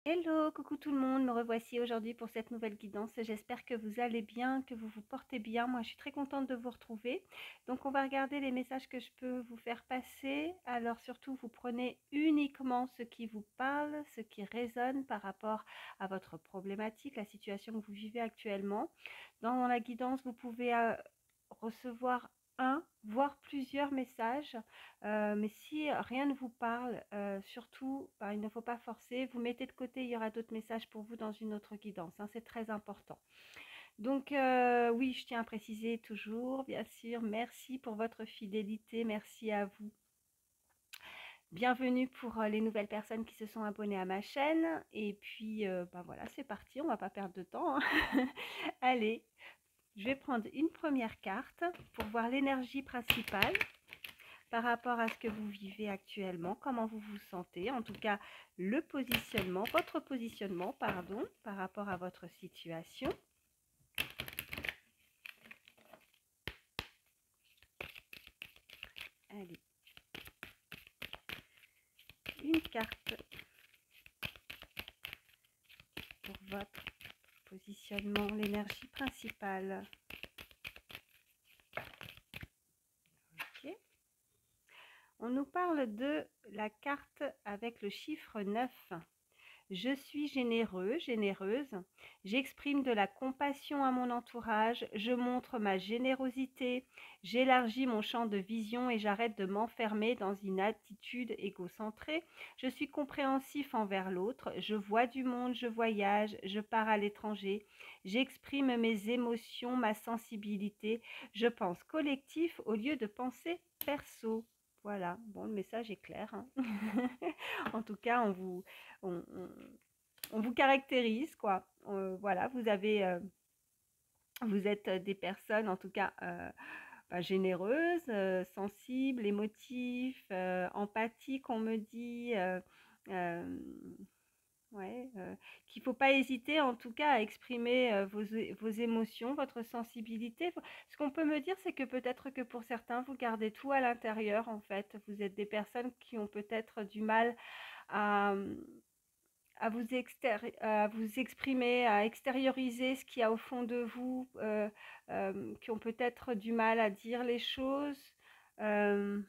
Hello, coucou tout le monde, me revoici aujourd'hui pour cette nouvelle guidance. J'espère que vous allez bien, que vous vous portez bien. Moi, je suis très contente de vous retrouver. Donc, on va regarder les messages que je peux vous faire passer. Alors, surtout, vous prenez uniquement ce qui vous parle, ce qui résonne par rapport à votre problématique, la situation que vous vivez actuellement. Dans la guidance, vous pouvez recevoir un, voire plusieurs messages. Mais si rien ne vous parle, surtout, il ne faut pas forcer. Vous mettez de côté, il y aura d'autres messages pour vous dans une autre guidance, hein, c'est très important. Donc oui, je tiens à préciser toujours, bien sûr, merci pour votre fidélité, merci à vous. Bienvenue pour les nouvelles personnes qui se sont abonnées à ma chaîne. Et puis, voilà, c'est parti, on va pas perdre de temps, hein. Allez, je vais prendre une première carte pour voir l'énergie principale par rapport à ce que vous vivez actuellement, comment vous vous sentez, en tout cas le positionnement, votre positionnement, pardon, par rapport à votre situation. Allez, une carte pour votre positionnement, l'énergie principale. Ok. On nous parle de la carte avec le chiffre 9. Je suis généreux, généreuse. J'exprime de la compassion à mon entourage. Je montre ma générosité. J'élargis mon champ de vision et j'arrête de m'enfermer dans une attitude égocentrée. Je suis compréhensif envers l'autre. Je vois du monde, je voyage, je pars à l'étranger. J'exprime mes émotions, ma sensibilité. Je pense collectif au lieu de penser perso. Voilà, bon, le message est clair, hein. En tout cas, on, on vous caractérise, quoi. Voilà, vous êtes des personnes, en tout cas, généreuses, sensibles, émotifs, empathiques, on me dit. Euh, ouais, qu'il ne faut pas hésiter, en tout cas, à exprimer vos émotions, votre sensibilité. Ce qu'on peut me dire, c'est que peut-être que pour certains, vous gardez tout à l'intérieur, en fait. Vous êtes des personnes qui ont peut-être du mal à, à vous exprimer, à extérioriser ce qu'il y a au fond de vous, qui ont peut-être du mal à dire les choses. Euh,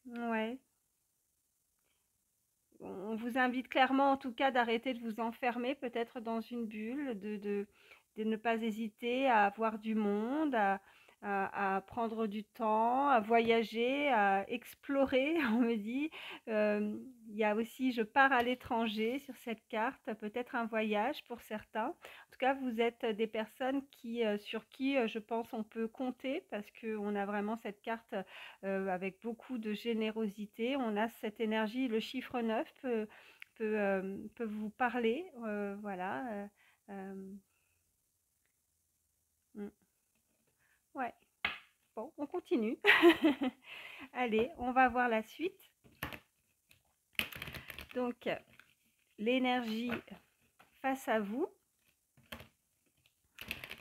ouais. On vous invite clairement, en tout cas, d'arrêter de vous enfermer peut-être dans une bulle, de ne pas hésiter à voir du monde, à prendre du temps, à voyager, à explorer, on me dit. Il y a aussi, je pars à l'étranger sur cette carte, peut-être un voyage pour certains. En tout cas, vous êtes des personnes sur qui, je pense, on peut compter parce qu'on a vraiment cette carte avec beaucoup de générosité. On a cette énergie, le chiffre 9 peut vous parler. Voilà. Euh, mm. Ouais, bon, on continue. Allez, on va voir la suite. Donc, l'énergie face à vous,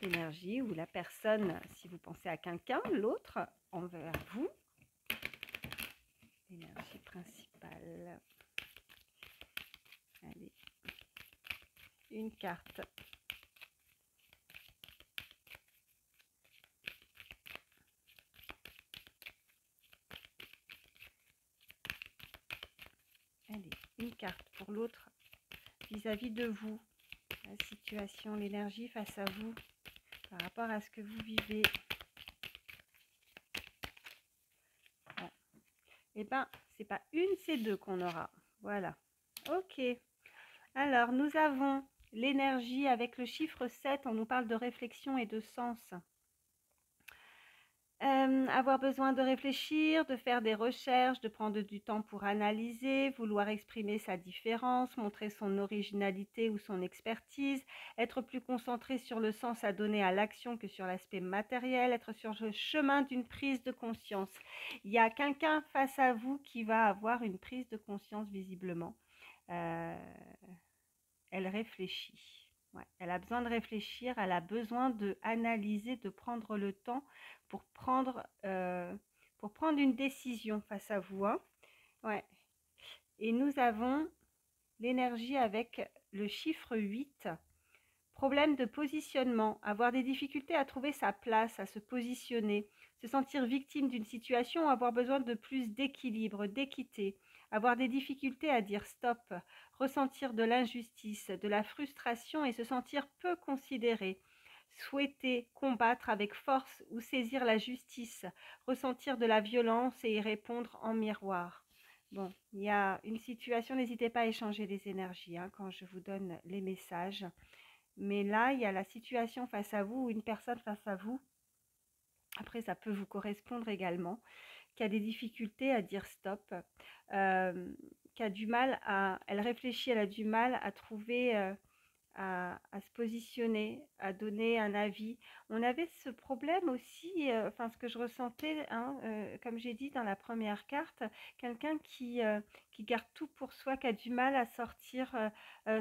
l'énergie ou la personne, si vous pensez à quelqu'un, l'autre envers vous, l'énergie principale. Allez, une carte. Allez, une carte pour l'autre vis-à-vis de vous, la situation, l'énergie face à vous, par rapport à ce que vous vivez. Bon. Eh bien, c'est pas une, c'est deux qu'on aura. Voilà. Ok. Alors, nous avons l'énergie avec le chiffre 7. On nous parle de réflexion et de sens. Avoir besoin de réfléchir, de faire des recherches, de prendre du temps pour analyser, vouloir exprimer sa différence, montrer son originalité ou son expertise, être plus concentré sur le sens à donner à l'action que sur l'aspect matériel, être sur le chemin d'une prise de conscience. Il y a quelqu'un face à vous qui va avoir une prise de conscience visiblement. Euh, Elle réfléchit. Ouais, elle a besoin de réfléchir, elle a besoin de analyser, de prendre le temps pour prendre une décision face à vous, hein. Ouais. Et nous avons l'énergie avec le chiffre 8. Problème de positionnement, avoir des difficultés à trouver sa place, à se positionner, se sentir victime d'une situation, avoir besoin de plus d'équilibre, d'équité, avoir des difficultés à dire stop, ressentir de l'injustice, de la frustration et se sentir peu considéré, souhaiter combattre avec force ou saisir la justice, ressentir de la violence et y répondre en miroir. Bon, il y a une situation, n'hésitez pas à échanger les énergies quand je vous donne les messages. Mais là, il y a la situation face à vous ou une personne face à vous. Après, ça peut vous correspondre également, qui a des difficultés à dire stop, qui a du mal à... Elle réfléchit, elle a du mal à trouver... à se positionner, à donner un avis. On avait ce problème aussi, enfin ce que je ressentais, comme j'ai dit dans la première carte, quelqu'un qui garde tout pour soi, qui a du mal à sortir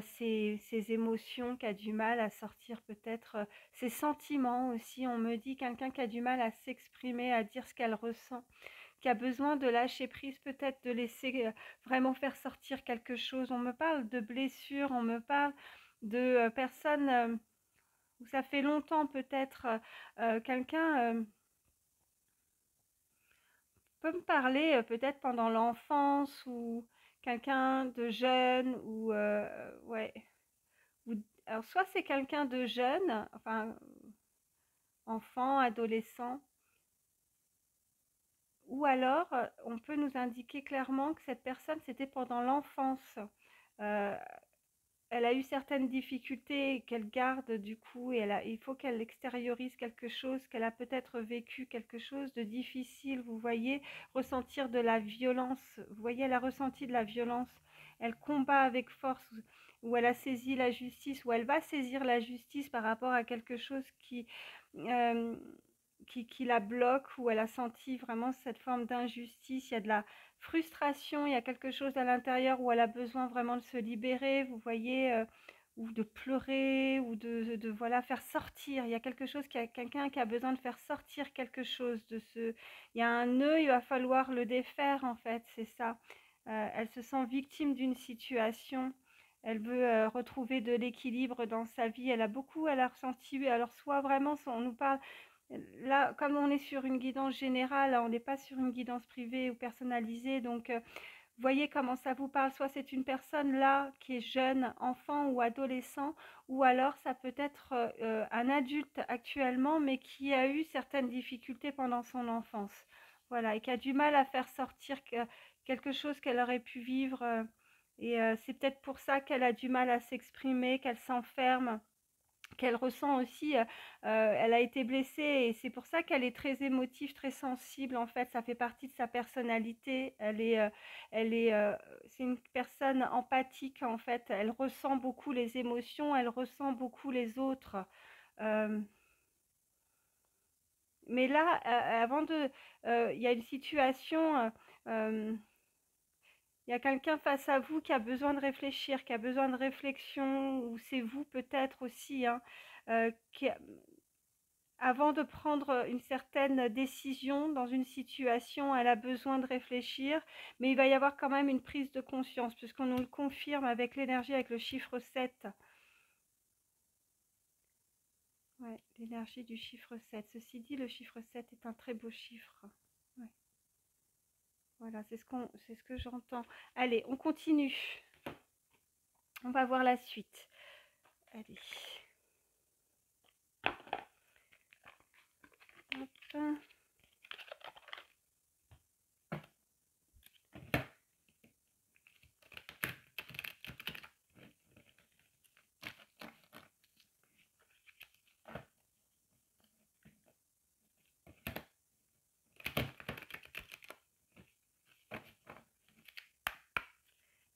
ses émotions, qui a du mal à sortir peut-être ses sentiments aussi. On me dit quelqu'un qui a du mal à s'exprimer, à dire ce qu'elle ressent, qui a besoin de lâcher prise, peut-être de laisser vraiment faire sortir quelque chose. On me parle de blessures, on me parle de personnes où ça fait longtemps peut-être, quelqu'un peut me parler peut-être pendant l'enfance ou quelqu'un de jeune ou ouais. Ou, alors soit c'est quelqu'un de jeune, enfin enfant, adolescent, ou alors on peut nous indiquer clairement que cette personne c'était pendant l'enfance. Euh, Elle a eu certaines difficultés qu'elle garde du coup, et il faut qu'elle extériorise quelque chose, qu'elle a peut-être vécu quelque chose de difficile, vous voyez, ressentir de la violence, vous voyez, elle a ressenti de la violence, elle combat avec force, ou elle a saisi la justice, ou elle va saisir la justice par rapport à quelque chose euh, qui la bloque, où elle a senti vraiment cette forme d'injustice, il y a de la frustration, il y a quelque chose à l'intérieur où elle a besoin vraiment de se libérer, vous voyez, ou de pleurer, ou de voilà, faire sortir. Il y a quelque chose, quelqu'un qui a besoin de faire sortir quelque chose de ce... Il y a un nœud, il va falloir le défaire en fait, c'est ça. Elle se sent victime d'une situation. Elle veut retrouver de l'équilibre dans sa vie. Elle a ressenti, alors soit vraiment, on nous parle là, comme on est sur une guidance générale, on n'est pas sur une guidance privée ou personnalisée, donc voyez comment ça vous parle. Soit c'est une personne là qui est jeune, enfant ou adolescent, ou alors ça peut être un adulte actuellement, mais qui a eu certaines difficultés pendant son enfance. Voilà, et qui a du mal à faire sortir quelque chose qu'elle aurait pu vivre. Et c'est peut-être pour ça qu'elle a du mal à s'exprimer, qu'elle s'enferme, qu'elle ressent aussi, elle a été blessée et c'est pour ça qu'elle est très émotive, très sensible en fait, ça fait partie de sa personnalité, c'est une personne empathique en fait, elle ressent beaucoup les émotions, elle ressent beaucoup les autres. Euh, mais là, il y a une situation, il y a quelqu'un face à vous qui a besoin de réfléchir, qui a besoin de réflexion, ou c'est vous peut-être aussi, qui, avant de prendre une certaine décision dans une situation, elle a besoin de réfléchir, mais il va y avoir quand même une prise de conscience, puisqu'on nous le confirme avec l'énergie, avec le chiffre 7. Ouais, l'énergie du chiffre 7. Ceci dit, le chiffre 7 est un très beau chiffre. Ouais. Voilà, c'est ce que j'entends. Allez, on continue. On va voir la suite. Allez. Hop.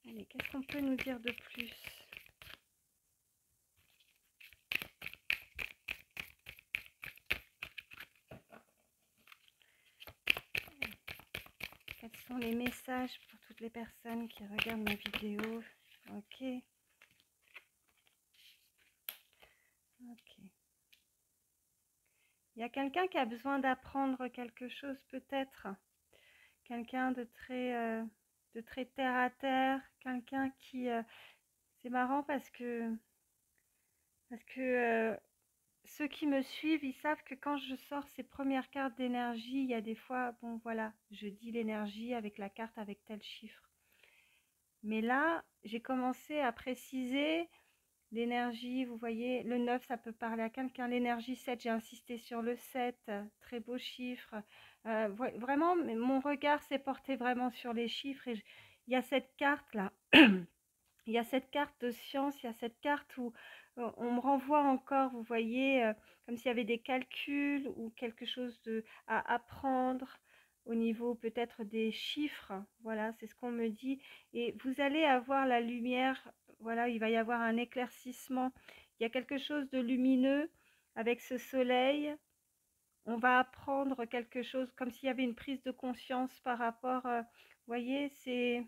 Allez, qu'est-ce qu'on peut nous dire de plus ? Quels sont les messages pour toutes les personnes qui regardent ma vidéo? Ok. Ok. Il y a quelqu'un qui a besoin d'apprendre quelque chose peut-être. Quelqu'un de très terre à terre. Quelqu'un C'est marrant parce que ceux qui me suivent, ils savent que quand je sors ces premières cartes d'énergie, il y a des fois, bon voilà, je dis l'énergie avec la carte avec tel chiffre. Mais là, j'ai commencé à préciser l'énergie, vous voyez, le 9, ça peut parler à quelqu'un. L'énergie 7, j'ai insisté sur le 7, très beau chiffre. Vraiment, mon regard s'est porté vraiment sur les chiffres. Et il y a cette carte-là. Il y a cette carte de science, il y a cette carte où on me renvoie encore, vous voyez, comme s'il y avait des calculs ou quelque chose à apprendre au niveau peut-être des chiffres. Voilà, c'est ce qu'on me dit. Et vous allez avoir la lumière, voilà, il va y avoir un éclaircissement. Il y a quelque chose de lumineux avec ce soleil. On va apprendre quelque chose comme s'il y avait une prise de conscience par rapport, vous voyez, c'est...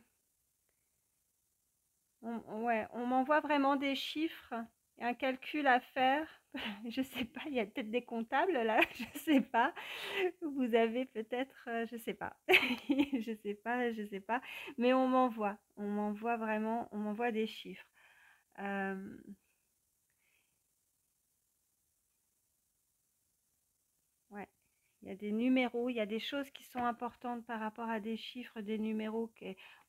Ouais, on m'envoie vraiment des chiffres, un calcul à faire. Je sais pas, il y a peut-être des comptables là, je sais pas. Vous avez peut-être, je sais pas. Je sais pas. Mais on m'envoie vraiment, on m'envoie des chiffres. Euh, ouais, il y a des numéros, il y a des choses qui sont importantes par rapport à des chiffres, des numéros.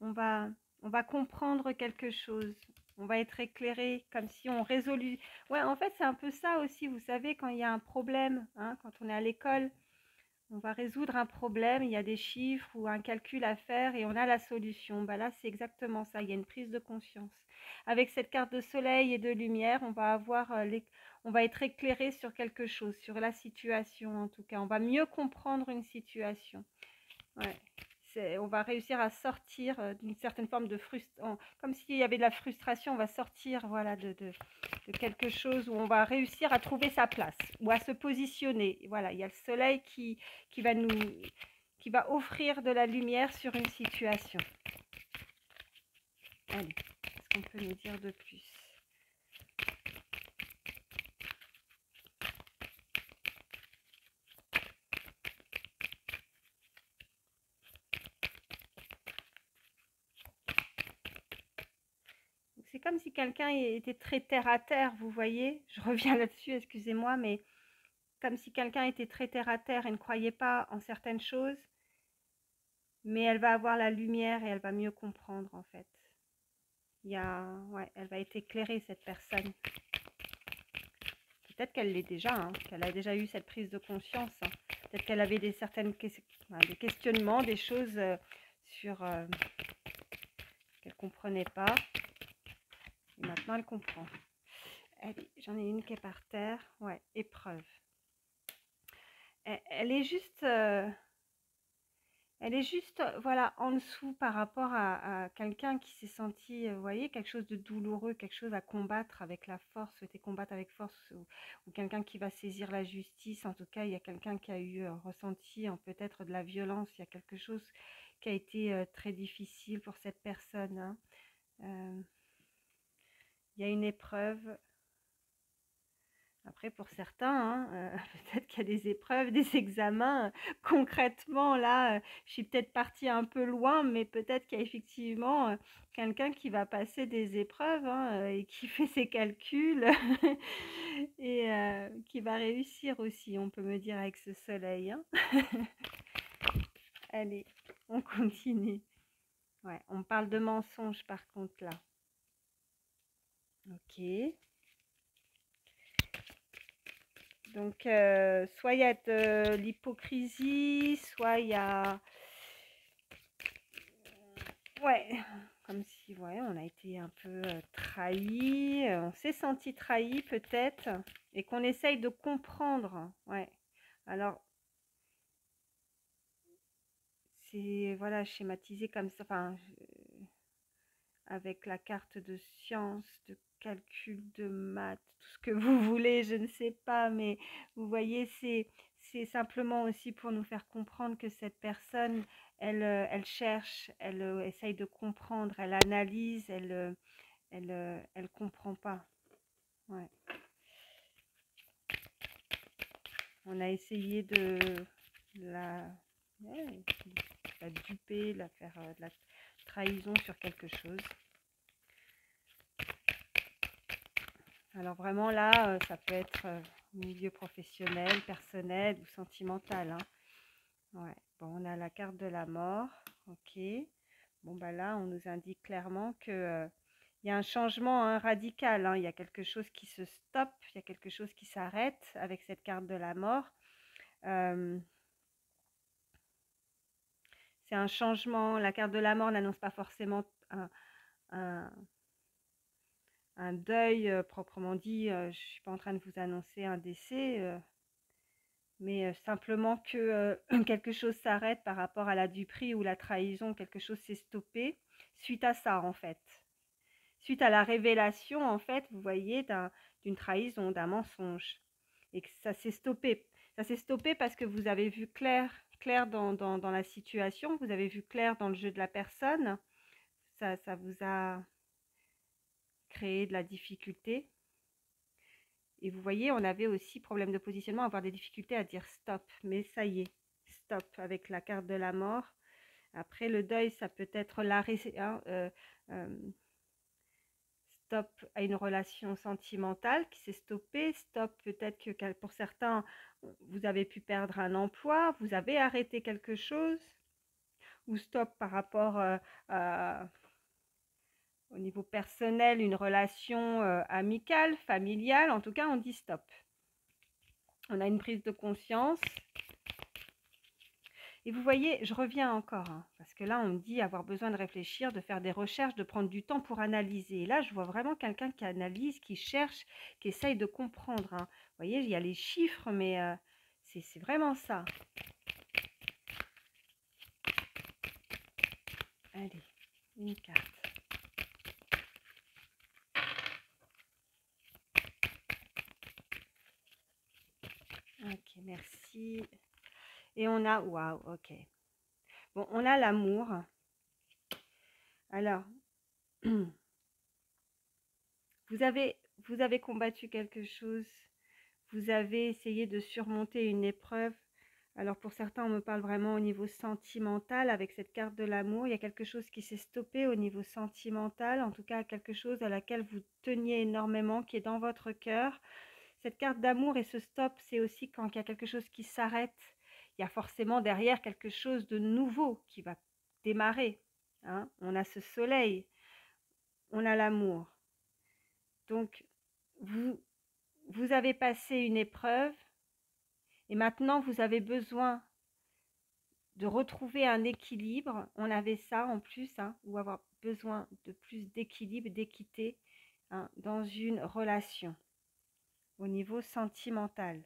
On va, on va comprendre quelque chose. On va être éclairé comme si on résolut. Ouais, en fait, c'est un peu ça aussi. Vous savez, quand il y a un problème, hein, quand on est à l'école, on va résoudre un problème. Il y a des chiffres ou un calcul à faire et on a la solution. Bah là, c'est exactement ça. Il y a une prise de conscience. Avec cette carte de soleil et de lumière, on va avoir on va être éclairé sur quelque chose, sur la situation en tout cas. On va mieux comprendre une situation. Ouais. On va réussir à sortir d'une certaine forme de frustration, comme s'il y avait de la frustration, on va sortir voilà, de quelque chose où on va réussir à trouver sa place ou à se positionner. Voilà, il y a le soleil qui va qui va offrir de la lumière sur une situation. Allez, qu'est-ce qu'on peut nous dire de plus? C'est comme si quelqu'un était très terre à terre, vous voyez. Je reviens là-dessus, excusez-moi, mais comme si quelqu'un était très terre à terre et ne croyait pas en certaines choses, mais elle va avoir la lumière et elle va mieux comprendre en fait. Ouais, elle va être éclairée cette personne. Peut-être qu'elle l'est déjà, hein, qu'elle a déjà eu cette prise de conscience. Hein. Peut-être qu'elle avait des questionnements, des choses sur qu'elle ne comprenait pas. Et maintenant, elle comprend. Allez, j'en ai une qui est par terre. Ouais, épreuve. Elle est juste... Elle est juste, voilà, en dessous par rapport à quelqu'un qui s'est senti, vous voyez, quelque chose de douloureux, quelque chose à combattre avec la force, souhaiter combattre avec force, ou quelqu'un qui va saisir la justice. En tout cas, il y a quelqu'un qui a eu ressenti peut-être de la violence. Il y a quelque chose qui a été très difficile pour cette personne. Hein. Il y a une épreuve. Après, pour certains, hein, peut-être qu'il y a des épreuves, des examens. Concrètement, là, je suis peut-être partie un peu loin, mais peut-être qu'il y a effectivement quelqu'un qui va passer des épreuves hein, et qui fait ses calculs et qui va réussir aussi, on peut me dire, avec ce soleil. Hein. Allez, on continue. Ouais, on parle de mensonges par contre là. Ok. Donc, soit il y a de l'hypocrisie, soit il y a... Ouais, comme si, ouais, on a été un peu trahi, on s'est senti trahi peut-être, et qu'on essaye de comprendre. Ouais. Alors, c'est, voilà, schématisé comme ça, enfin, avec la carte de science, de calcul, de maths, tout ce que vous voulez, je ne sais pas, mais vous voyez, c'est simplement aussi pour nous faire comprendre que cette personne, elle cherche, elle essaye de comprendre, elle analyse, elle comprend pas. Ouais. On a essayé de la, ouais, la duper, la faire de la trahison sur quelque chose. Alors vraiment là, ça peut être milieu professionnel, personnel ou sentimental, hein. Ouais. Bon, on a la carte de la mort. Ok. Bon, bah là, on nous indique clairement que il y a un changement, hein, radical, hein. Il y a quelque chose qui se stoppe, il y a quelque chose qui s'arrête avec cette carte de la mort. Euh, c'est un changement. La carte de la mort n'annonce pas forcément un, un deuil proprement dit. Je ne suis pas en train de vous annoncer un décès, mais simplement que quelque chose s'arrête par rapport à la duperie ou la trahison, quelque chose s'est stoppé suite à ça, en fait. Suite à la révélation, en fait, vous voyez, d'une trahison, d'un mensonge. Et que ça s'est stoppé. Ça s'est stoppé parce que vous avez vu clair, clair dans la situation, vous avez vu clair dans le jeu de la personne. Ça vous a créé de la difficulté. Et vous voyez, on avait aussi problème de positionnement, avoir des difficultés à dire stop. Mais ça y est, stop avec la carte de la mort. Après, le deuil, ça peut être l'arrêt, hein, stop à une relation sentimentale qui s'est stoppée. Stop, peut-être que pour certains, vous avez pu perdre un emploi, vous avez arrêté quelque chose. Ou stop par rapport au niveau personnel, une relation amicale, familiale. En tout cas, on dit stop. On a une prise de conscience. Et vous voyez, je reviens encore, hein, parce que là, on me dit avoir besoin de réfléchir, de faire des recherches, de prendre du temps pour analyser. Et là, je vois vraiment quelqu'un qui analyse, qui cherche, qui essaye de comprendre, hein. Vous voyez, il y a les chiffres, mais c'est vraiment ça. Allez, une carte. Ok, merci. Et on a, waouh, ok. Bon, on a l'amour. Alors, vous avez combattu quelque chose, vous avez essayé de surmonter une épreuve. Alors pour certains, on me parle vraiment au niveau sentimental avec cette carte de l'amour. Il y a quelque chose qui s'est stoppé au niveau sentimental, en tout cas quelque chose à laquelle vous teniez énormément, qui est dans votre cœur. Cette carte d'amour et ce stop, c'est aussi quand il y a quelque chose qui s'arrête. Il y a forcément derrière quelque chose de nouveau qui va démarrer, hein. On a ce soleil, on a l'amour. Donc, vous avez passé une épreuve et maintenant vous avez besoin de retrouver un équilibre. On avait ça en plus, hein, ou avoir besoin de plus d'équilibre, d'équité, hein, dans une relation au niveau sentimental.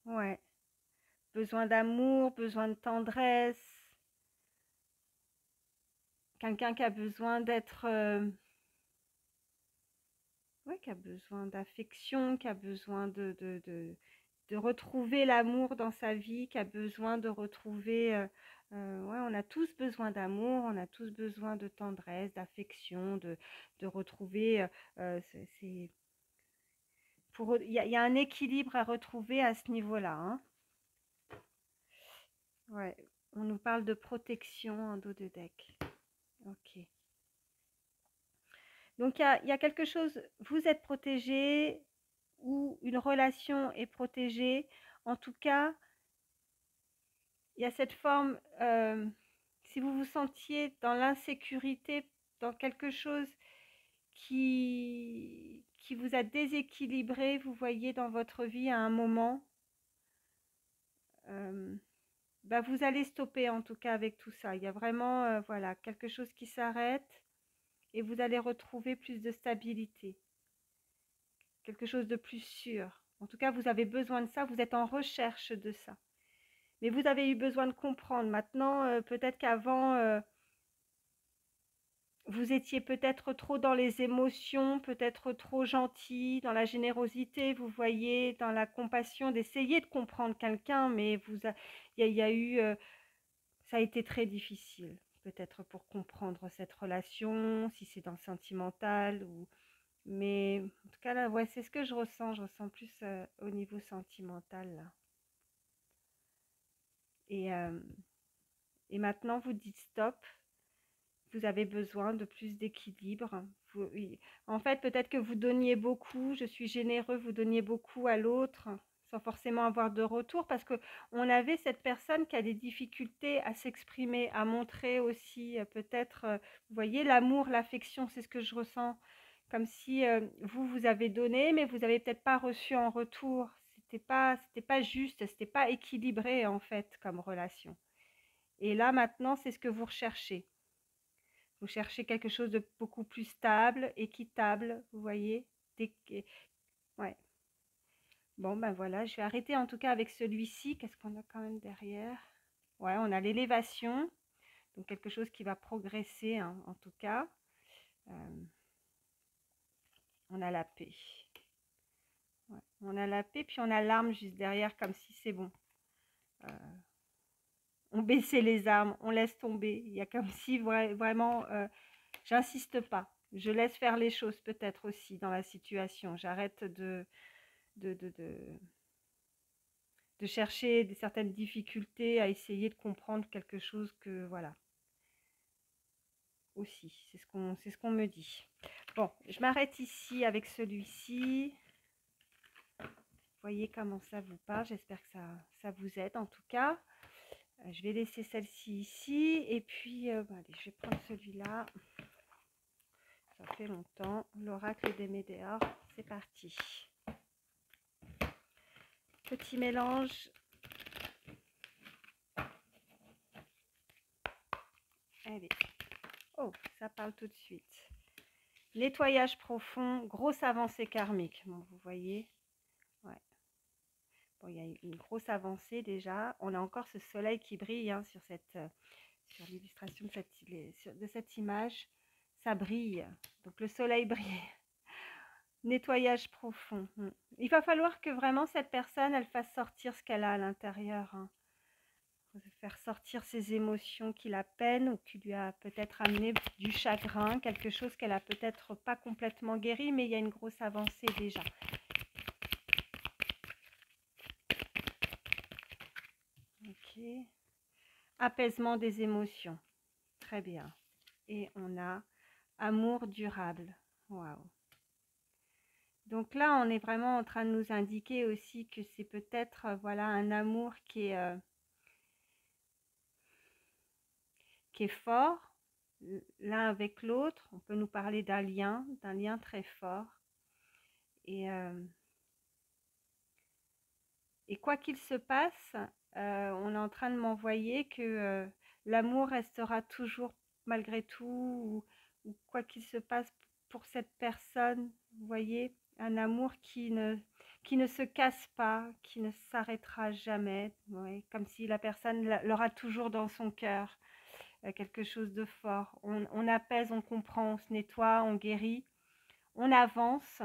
Ouais, besoin d'amour, besoin de tendresse, quelqu'un qui a besoin d'être, ouais, qui a besoin d'affection, qui a besoin de retrouver l'amour dans sa vie, qui a besoin de retrouver, ouais, on a tous besoin d'amour, on a tous besoin de tendresse, d'affection, de retrouver, il y a un équilibre à retrouver à ce niveau-là, hein. Ouais, on nous parle de protection en dos de deck. Ok. Donc il y a quelque chose, vous êtes protégé ou une relation est protégée. En tout cas, il y a cette forme, si vous vous sentiez dans l'insécurité, dans quelque chose qui vous a déséquilibré, vous voyez, dans votre vie à un moment, bah vous allez stopper en tout cas avec tout ça. Il y a vraiment voilà, quelque chose qui s'arrête et vous allez retrouver plus de stabilité, quelque chose de plus sûr. En tout cas, vous avez besoin de ça, vous êtes en recherche de ça. Mais vous avez eu besoin de comprendre. Maintenant, peut-être qu'avant, vous étiez peut-être trop dans les émotions, peut-être trop gentil, dans la générosité, vous voyez, dans la compassion, d'essayer de comprendre quelqu'un, mais il y a eu, ça a été très difficile, peut-être pour comprendre cette relation, si c'est dans le sentimental ou... Mais en tout cas, là, ouais, c'est ce que je ressens plus au niveau sentimental, là. Et, euh, et maintenant, vous dites stop. vous avez besoin de plus d'équilibre. En fait, peut-être que vous donniez beaucoup, je suis généreux, vous donniez beaucoup à l'autre, sans forcément avoir de retour, parce qu'on avait cette personne qui a des difficultés à s'exprimer, à montrer aussi, peut-être, vous voyez, l'amour, l'affection, c'est ce que je ressens, comme si vous avez donné, mais vous n'avez peut-être pas reçu en retour. C'était pas juste, c'était pas équilibré en fait comme relation. Et là, maintenant, c'est ce que vous recherchez. Vous cherchez quelque chose de beaucoup plus stable, équitable, vous voyez. Ouais. Bon, ben voilà, je vais arrêter en tout cas avec celui-ci. Qu'est-ce qu'on a quand même derrière? Ouais, on a l'élévation, donc quelque chose qui va progresser, hein, en tout cas. On a la paix. Ouais. On a la paix, puis on a l'arme juste derrière, comme si c'est bon. On baissait les armes, on laisse tomber. Il y a comme si vraiment, j'insiste pas. Je laisse faire les choses peut-être aussi dans la situation. J'arrête de, de, de, de chercher certaines difficultés à essayer de comprendre quelque chose que, voilà, aussi, c'est ce qu'on me dit. Bon, je m'arrête ici avec celui-ci. Vous voyez comment ça vous parle, j'espère que ça vous aide en tout cas. Je vais laisser celle-ci ici et puis allez, je vais prendre celui-là. Ça fait longtemps. L'oracle des Médéors, c'est parti. Petit mélange. Allez. Oh, ça parle tout de suite. Nettoyage profond, grosse avancée karmique. Bon, vous voyez. Ouais. Bon, il y a une grosse avancée déjà. On a encore ce soleil qui brille, hein, sur l'illustration de cette image. Ça brille. Donc le soleil brille. Nettoyage profond. Il va falloir que vraiment cette personne, elle fasse sortir ce qu'elle a à l'intérieur, hein. Faire sortir ses émotions qui la peinent ou qui lui a peut-être amené du chagrin, quelque chose qu'elle a peut-être pas complètement guéri, mais il y a une grosse avancée déjà. Ok. Apaisement des émotions. Très bien. Et on a amour durable. Waouh. Donc là, on est vraiment en train de nous indiquer aussi que c'est peut-être voilà, un amour qui est fort, l'un avec l'autre. On peut nous parler d'un lien très fort. Et quoi qu'il se passe, on est en train de m'envoyer que l'amour restera toujours malgré tout, ou quoi qu'il se passe pour cette personne, vous voyez, un amour qui ne se casse pas, qui ne s'arrêtera jamais, ouais, comme si la personne l'aura toujours dans son cœur, quelque chose de fort. On apaise, on comprend, on se nettoie, on guérit, on avance,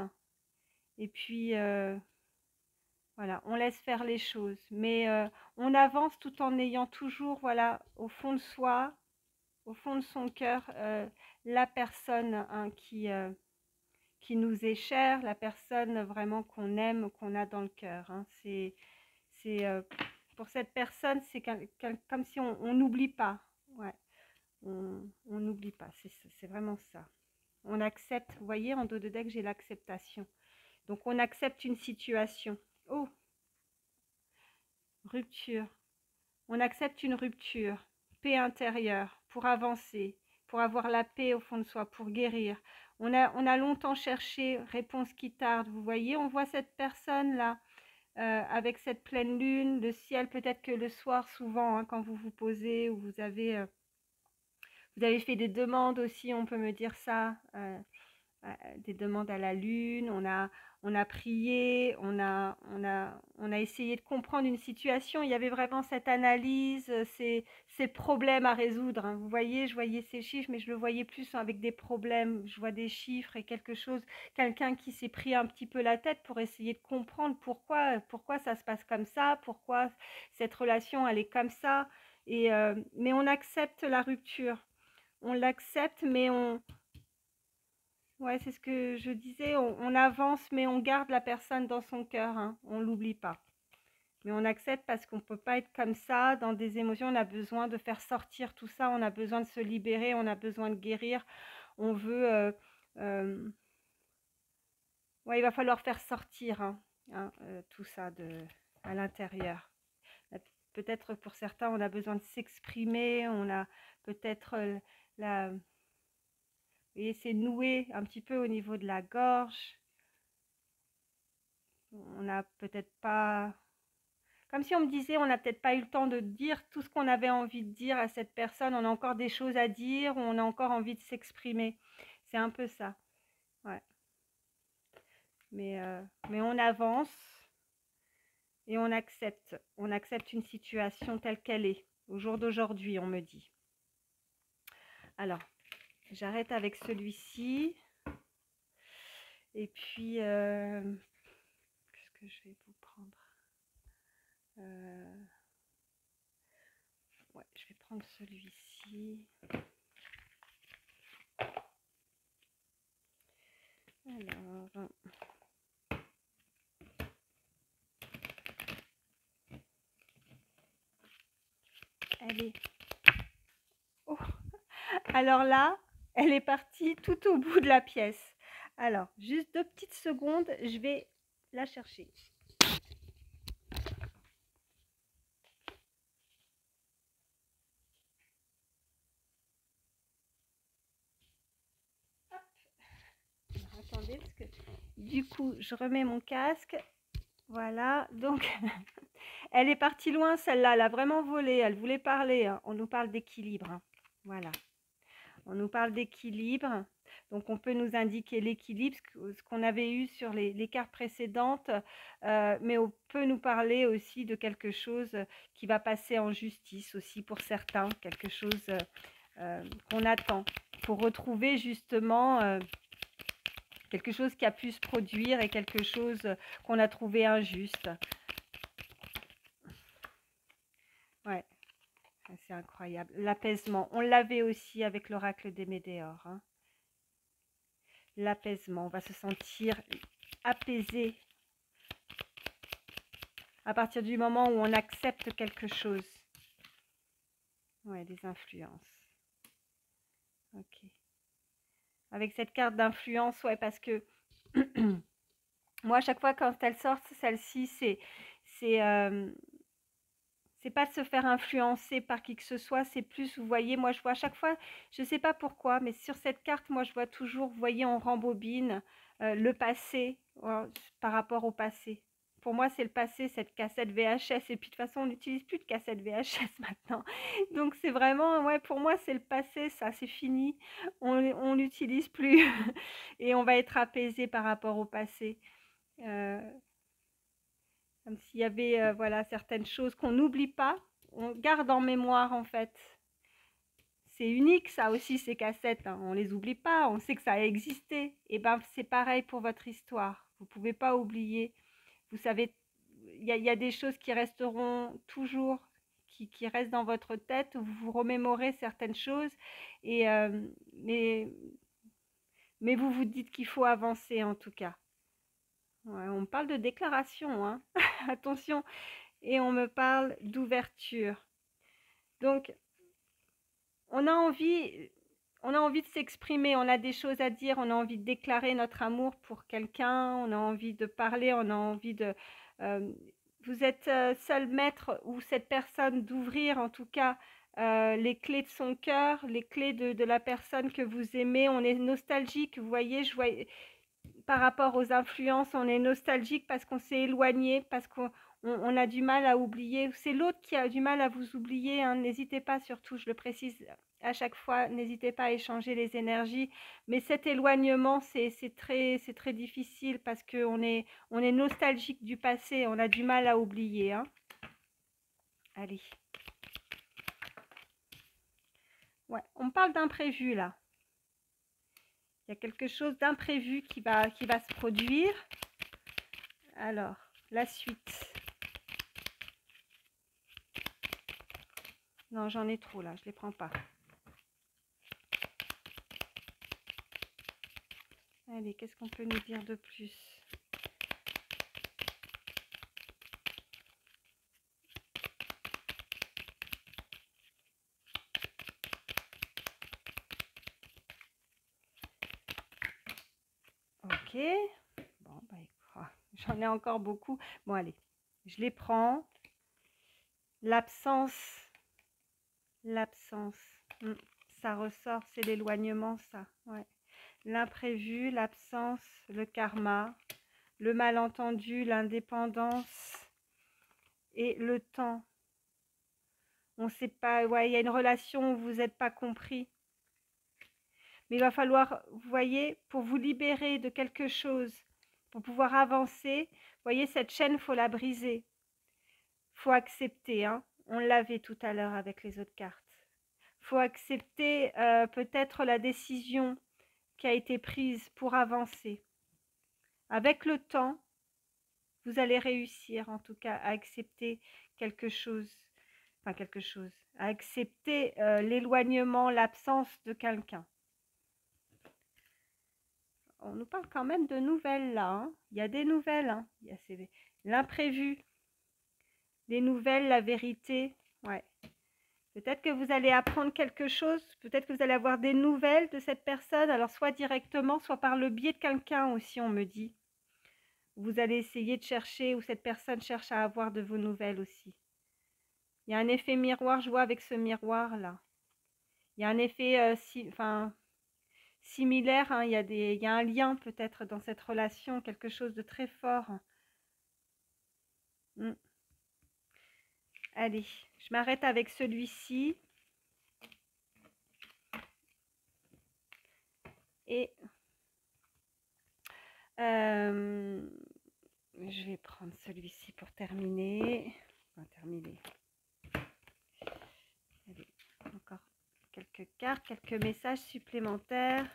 et puis voilà, on laisse faire les choses, mais on avance tout en ayant toujours, voilà, au fond de soi, au fond de son cœur, la personne, hein, qui nous est chère, la personne vraiment qu'on aime, qu'on a dans le cœur, hein. Pour cette personne, c'est comme si on n'oublie pas, ouais, on n'oublie pas, c'est vraiment ça. On accepte, vous voyez, en dos de deck, j'ai l'acceptation. Donc on accepte une situation. Oh, rupture. On accepte une rupture, paix intérieure, pour avancer, pour avoir la paix au fond de soi, pour guérir. On a longtemps cherché, réponse qui tarde. Vous voyez, on voit cette personne-là, avec cette pleine lune, le ciel, peut-être que le soir, souvent, hein, quand vous vous posez, ou vous avez fait des demandes aussi, on peut me dire ça, des demandes à la lune, on a prié, on a essayé de comprendre une situation. Il y avait vraiment cette analyse, ces problèmes à résoudre, hein. Vous voyez, je voyais ces chiffres, mais je le voyais plus avec des problèmes. Je vois des chiffres et quelque chose, quelqu'un qui s'est pris un petit peu la tête pour essayer de comprendre pourquoi ça se passe comme ça, pourquoi cette relation elle est comme ça. Mais on accepte la rupture. On l'accepte, mais ouais, c'est ce que je disais, on avance, mais on garde la personne dans son cœur, hein, on l'oublie pas. Mais on accepte parce qu'on ne peut pas être comme ça. Dans des émotions, on a besoin de faire sortir tout ça. On a besoin de se libérer. On a besoin de guérir. On veut... ouais, il va falloir faire sortir tout ça à l'intérieur. Peut-être pour certains, on a besoin de s'exprimer. On a peut-être vous voyez, c'est noué un petit peu au niveau de la gorge. On n'a peut-être pas... Comme si on me disait, on n'a peut-être pas eu le temps de dire tout ce qu'on avait envie de dire à cette personne. On a encore des choses à dire, ou on a encore envie de s'exprimer. C'est un peu ça. Ouais. Mais on avance et on accepte. On accepte une situation telle qu'elle est. Au jour d'aujourd'hui, on me dit. Alors, j'arrête avec celui-ci. Et puis, qu'est-ce que je vais vous prendre? Ouais, je vais prendre celui-ci. Alors, allez. Oh. Alors là, elle est partie tout au bout de la pièce. Alors, juste 2 petites secondes, je vais la chercher. Hop. Alors, attendez, parce que du coup, je remets mon casque. Voilà, donc elle est partie loin, celle-là, elle a vraiment volé, elle voulait parler. Hein. On nous parle d'équilibre. Hein. Voilà. On nous parle d'équilibre, donc on peut nous indiquer l'équilibre, ce qu'on avait eu sur les cartes précédentes, mais on peut nous parler aussi de quelque chose qui va passer en justice aussi pour certains, quelque chose qu'on attend, pour retrouver justement quelque chose qui a pu se produire et quelque chose qu'on a trouvé injuste. Ouais. C'est incroyable. L'apaisement. On l'avait aussi avec l'oracle des Médéors. Hein. L'apaisement. On va se sentir apaisé à partir du moment où on accepte quelque chose. Ouais, des influences. Ok. Avec cette carte d'influence, ouais, parce que moi, à chaque fois quand elle sort, celle-ci, c'est pas de se faire influencer par qui que ce soit, c'est plus, vous voyez, moi je vois à chaque fois, je sais pas pourquoi, mais sur cette carte, moi je vois toujours, vous voyez, on rembobine le passé par rapport au passé. Pour moi, c'est le passé, cette cassette VHS. Et puis de toute façon, on n'utilise plus de cassette VHS maintenant. Donc c'est vraiment, ouais, pour moi, c'est le passé, ça, c'est fini. On l'utilise plus. Et on va être apaisé par rapport au passé. Comme s'il y avait voilà, certaines choses qu'on n'oublie pas, on garde en mémoire en fait. C'est unique ça aussi ces cassettes, hein. On ne les oublie pas, on sait que ça a existé. Et ben c'est pareil pour votre histoire, vous ne pouvez pas oublier. Vous savez, il y a des choses qui resteront toujours, qui restent dans votre tête, où vous vous remémorez certaines choses, et, mais vous vous dites qu'il faut avancer en tout cas. Ouais, on parle de déclaration, hein. Attention, et on me parle d'ouverture. Donc, on a envie de s'exprimer, on a des choses à dire, on a envie de déclarer notre amour pour quelqu'un, on a envie de parler, on a envie de... vous êtes seul maître ou cette personne d'ouvrir en tout cas les clés de son cœur, les clés de la personne que vous aimez. On est nostalgique, vous voyez, je vois, par rapport aux influences, on est nostalgique parce qu'on s'est éloigné, parce qu'on a du mal à oublier. C'est l'autre qui a du mal à vous oublier. Hein. N'hésitez pas, surtout, je le précise à chaque fois, n'hésitez pas à échanger les énergies. Mais cet éloignement, c'est très difficile parce qu'on est nostalgique du passé, on a du mal à oublier. Hein. Allez. Ouais, on parle d'imprévu là. Il y a quelque chose d'imprévu qui va se produire. Alors, la suite. Non, j'en ai trop là, je ne les prends pas. Allez, qu'est-ce qu'on peut nous dire de plus? Ok. Bon, bah, j'en ai encore beaucoup. Bon, allez, je les prends. L'absence. L'absence. Ça ressort, c'est l'éloignement, ça. Ouais. L'imprévu, l'absence, le karma, le malentendu, l'indépendance et le temps. On ne sait pas, ouais, il y a une relation où vous n'êtes pas compris. Mais il va falloir, vous voyez, pour vous libérer de quelque chose, pour pouvoir avancer, vous voyez, cette chaîne, il faut la briser. Il faut accepter, hein. On l'avait tout à l'heure avec les autres cartes. Il faut accepter peut-être la décision qui a été prise pour avancer. Avec le temps, vous allez réussir en tout cas à accepter quelque chose, à accepter l'éloignement, l'absence de quelqu'un. On nous parle quand même de nouvelles là, hein. Il y a des nouvelles, hein. Il y a l'imprévu, les nouvelles, la vérité, ouais. Peut-être que vous allez apprendre quelque chose, peut-être que vous allez avoir des nouvelles de cette personne, alors soit directement, soit par le biais de quelqu'un aussi, on me dit. Vous allez essayer de chercher, ou cette personne cherche à avoir de vos nouvelles aussi. Il y a un effet miroir, je vois avec ce miroir-là. Il y a un effet similaire, hein. Il y a un lien peut-être dans cette relation, quelque chose de très fort. Allez, je m'arrête avec celui-ci. Et je vais prendre celui-ci pour terminer. On va terminer. Allez, encore quelques cartes, quelques messages supplémentaires.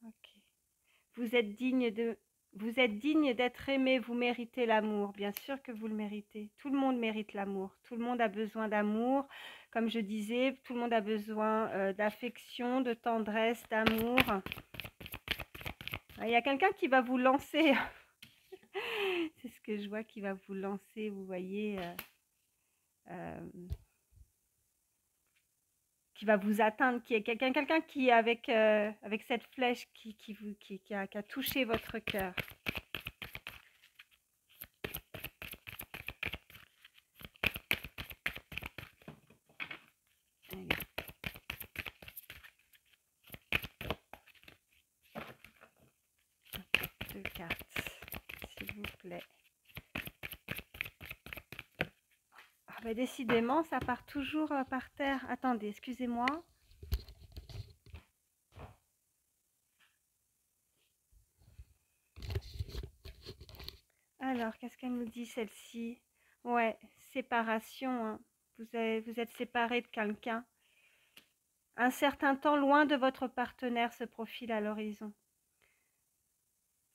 Ok. Vous êtes digne d'être aimé, vous méritez l'amour. Bien sûr que vous le méritez. Tout le monde mérite l'amour. Tout le monde a besoin d'amour. Comme je disais, tout le monde a besoin d'affection, de tendresse, d'amour. Il y a quelqu'un qui va vous lancer. C'est ce que je vois, qui va vous lancer, vous voyez, qui va vous atteindre, qui est quelqu'un qui est avec cette flèche qui a touché votre cœur. Deux cartes, s'il vous plaît. Ah ben décidément, ça part toujours par terre. Attendez, excusez-moi. Alors, qu'est-ce qu'elle nous dit, celle-ci? Ouais, séparation, hein. Vous êtes séparé de quelqu'un. Un certain temps loin de votre partenaire se profile à l'horizon.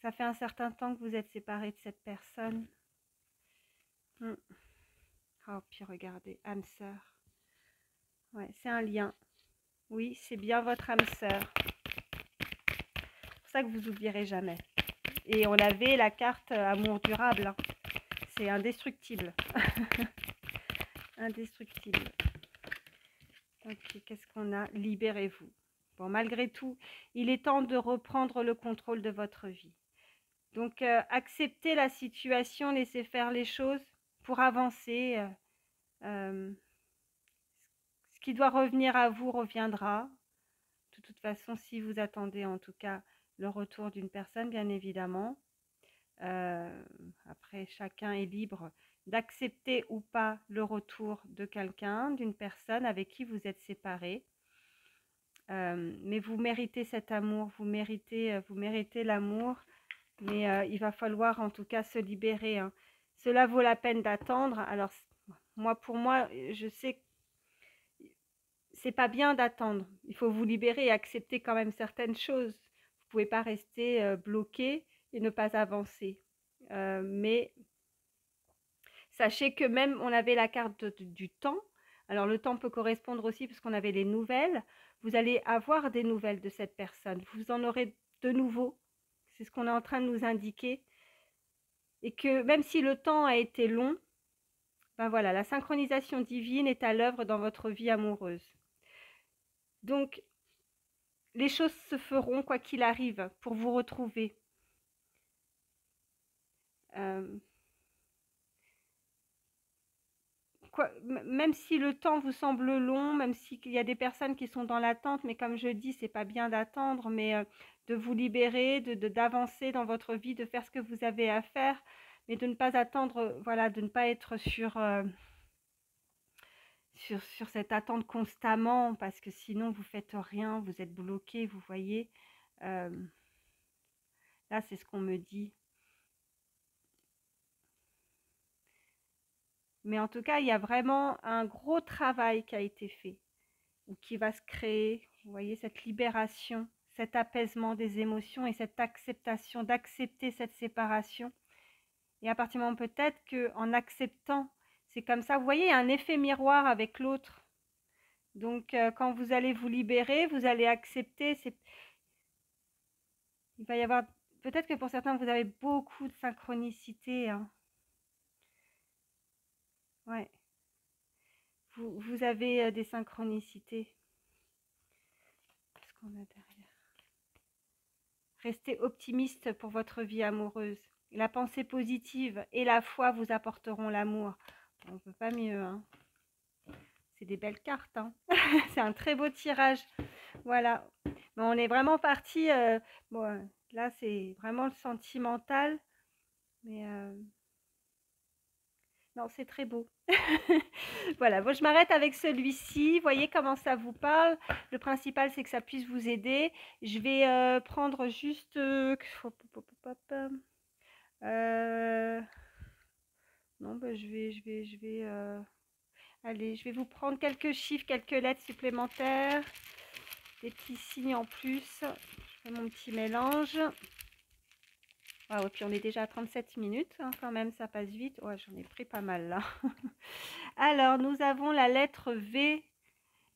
Ça fait un certain temps que vous êtes séparé de cette personne. Oh, puis regardez, âme sœur. Ouais, c'est un lien. Oui, c'est bien votre âme sœur. C'est pour ça que vous n'oublierez jamais. Et on avait la carte amour durable. Hein. C'est indestructible. Indestructible. Ok, qu'est-ce qu'on a? Libérez-vous. Bon, malgré tout, il est temps de reprendre le contrôle de votre vie. Donc, acceptez la situation, laissez faire les choses pour avancer. Ce qui doit revenir à vous reviendra. De toute façon, si vous attendez en tout cas le retour d'une personne, bien évidemment. Après, chacun est libre d'accepter ou pas le retour de quelqu'un, d'une personne avec qui vous êtes séparés. Mais vous méritez cet amour, vous méritez l'amour, mais il va falloir en tout cas se libérer. Hein. Cela vaut la peine d'attendre. Alors, pour moi, je sais que c'est pas bien d'attendre. Il faut vous libérer et accepter quand même certaines choses. Vous pouvez pas rester bloqué et ne pas avancer. Mais sachez que même on avait la carte du temps. Alors le temps peut correspondre aussi parce qu'on avait les nouvelles. Vous allez avoir des nouvelles de cette personne. Vous en aurez de nouveau. C'est ce qu'on est en train de nous indiquer. Et que même si le temps a été long, Ben voilà, la synchronisation divine est à l'œuvre dans votre vie amoureuse. Donc, les choses se feront quoi qu'il arrive pour vous retrouver. Même si le temps vous semble long, même s'il y a des personnes qui sont dans l'attente, mais comme je dis, c'est pas bien d'attendre, mais de vous libérer, d'avancer dans votre vie, de faire ce que vous avez à faire, mais de ne pas attendre, voilà, de ne pas être sur cette attente constamment, parce que sinon vous faites rien, vous êtes bloqué, vous voyez. Là, c'est ce qu'on me dit. Mais en tout cas, il y a vraiment un gros travail qui a été fait, ou qui va se créer. Vous voyez, cette libération, cet apaisement des émotions et cette acceptation, d'accepter cette séparation. Et à partir du moment peut-être qu'en acceptant, c'est comme ça, vous voyez, il y a un effet miroir avec l'autre. Donc, quand vous allez vous libérer, vous allez accepter. Il va y avoir, peut-être que pour certains, vous avez beaucoup de synchronicité. Hein. Ouais. Vous avez des synchronicités. Qu'est-ce qu'on a derrière? Restez optimiste pour votre vie amoureuse. La pensée positive et la foi vous apporteront l'amour. On ne peut pas mieux. Hein. C'est des belles cartes. Hein. C'est un très beau tirage. Voilà. Mais on est vraiment parti. Bon, là, c'est vraiment le sentimental. Mais non, c'est très beau. Voilà, bon, je m'arrête avec celui-ci. Voyez comment ça vous parle. Le principal, c'est que ça puisse vous aider. Je vais prendre juste... non, bah, allez, je vais vous prendre quelques chiffres, quelques lettres supplémentaires. Des petits signes en plus. Je fais mon petit mélange. Ah ouais, puis on est déjà à 37 minutes, hein, quand même, ça passe vite. Ouais, j'en ai pris pas mal là. Alors, nous avons la lettre V,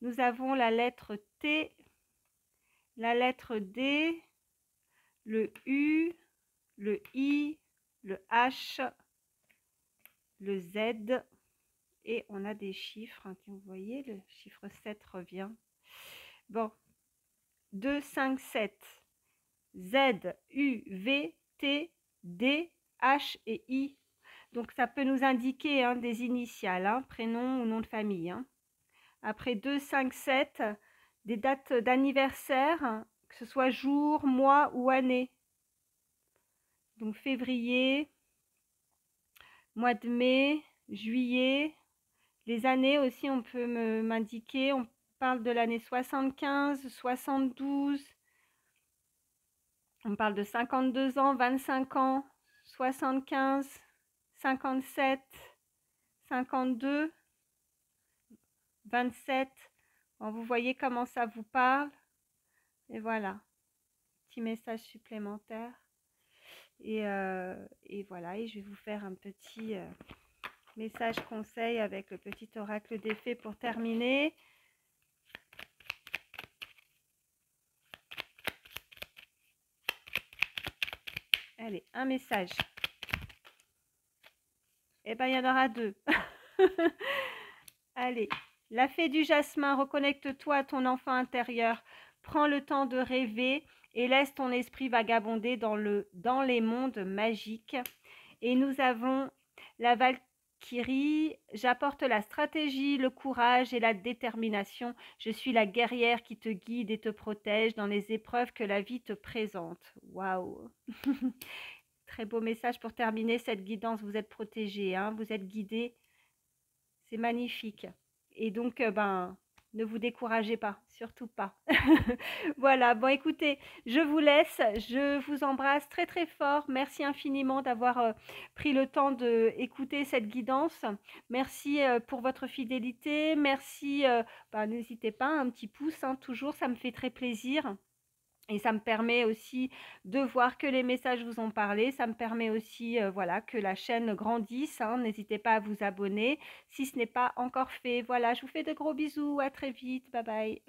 nous avons la lettre T, la lettre D, le U, le I, le H, le Z, et on a des chiffres. Hein, vous voyez, le chiffre 7 revient. Bon, 2, 5, 7, Z, U, V, T, D, H et I. Donc, ça peut nous indiquer hein, des initiales, hein, prénom ou nom de famille. Hein. Après 2, 5, 7, des dates d'anniversaire, que ce soit jour, mois ou année. Donc, février, mois de mai, juillet. Les années aussi, on peut m'indiquer. On parle de l'année 75, 72. On parle de 52 ans, 25 ans, 75, 57, 52, 27. Bon, vous voyez comment ça vous parle. Et voilà, petit message supplémentaire. Et voilà, et je vais vous faire un petit message conseil avec le petit oracle des fées pour terminer. Allez, un message. Eh bien, il y en aura deux. Allez, la fée du jasmin, reconnecte-toi à ton enfant intérieur. Prends le temps de rêver et laisse ton esprit vagabonder dans les mondes magiques. Et nous avons la Valkyrie. J'apporte la stratégie, le courage et la détermination. Je suis la guerrière qui te guide et te protège dans les épreuves que la vie te présente. Waouh. Très beau message pour terminer cette guidance. Vous êtes protégé, hein, vous êtes guidé. C'est magnifique. Et donc, ne vous découragez pas, surtout pas. Voilà, bon écoutez, je vous laisse, je vous embrasse très très fort. Merci infiniment d'avoir pris le temps d'écouter cette guidance. Merci pour votre fidélité. Merci, n'hésitez pas, un petit pouce, hein, toujours, ça me fait très plaisir. Et ça me permet aussi de voir que les messages vous ont parlé. Ça me permet aussi voilà, que la chaîne grandisse. Hein. N'hésitez pas à vous abonner si ce n'est pas encore fait. Voilà, je vous fais de gros bisous. À très vite. Bye bye.